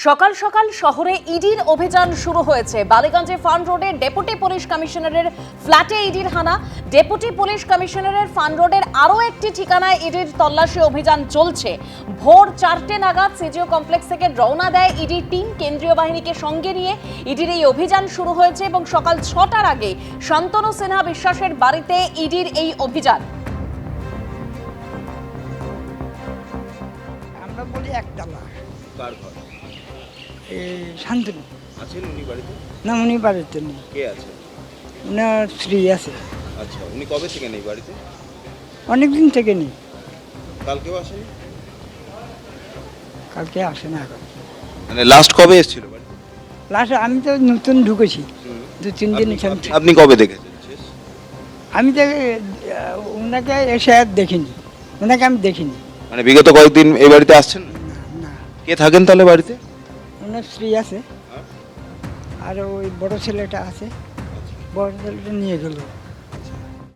সকাল সকাল শহরে ইডির অভিযান শুরু হয়েছে। বালিগঞ্জে ফার্ম রোডে ডেপুটি পুলিশ কমিশনারের ফ্ল্যাটে ইডির হানা। ডেপুটি পুলিশ কমিশনারের ফার্ম রোডের আরও একটি ঠিকানায় ইডির তল্লাশি অভিযান চলছে। ভোর 4টে নাগাদ সিজিও কমপ্লেক্স থেকে রওনা দেয় ইডির টিম। কেন্দ্রীয় বাহিনীকে সঙ্গে নিয়ে ইডির এই অভিযান শুরু হয়েছে এবং সকাল 6টার আগে শান্তনু সিনহা বিশ্বাসের বাড়িতে ইডির এই অভিযান। আমরা বলি একতলা। কার ঘর? শান্তনু আছেন উনি বাড়িতে? না, উনি বাড়িতে নেই, কে আছে? ওনার স্ত্রী আছে। আচ্ছা, উনি কবে থেকে নেই বাড়িতে? অনেকদিন থেকে নেই, কালকেও আসেনি? কালকে আসে না এখন। মানে লাস্ট কবে এসেছিল বাড়িতে? লাস্ট আমি তো নতুন ঢুকেছি, 2-3 দিন এখানে। আপনি কবে দেখেছেন শেষ? আমি তো ওনাকে এসে আর দেখিনি, ওনাকে আমি দেখিনি। মানে বিগত কয়েকদিন এই বাড়িতে আসছেন না? না না, কে থাকেন তাহলে বাড়িতে? ওনার স্ত্রী আছে হ্যাঁ? আর ওই বড় ছেলেটা আছে, বড় ছেলেটা নিয়ে গেল।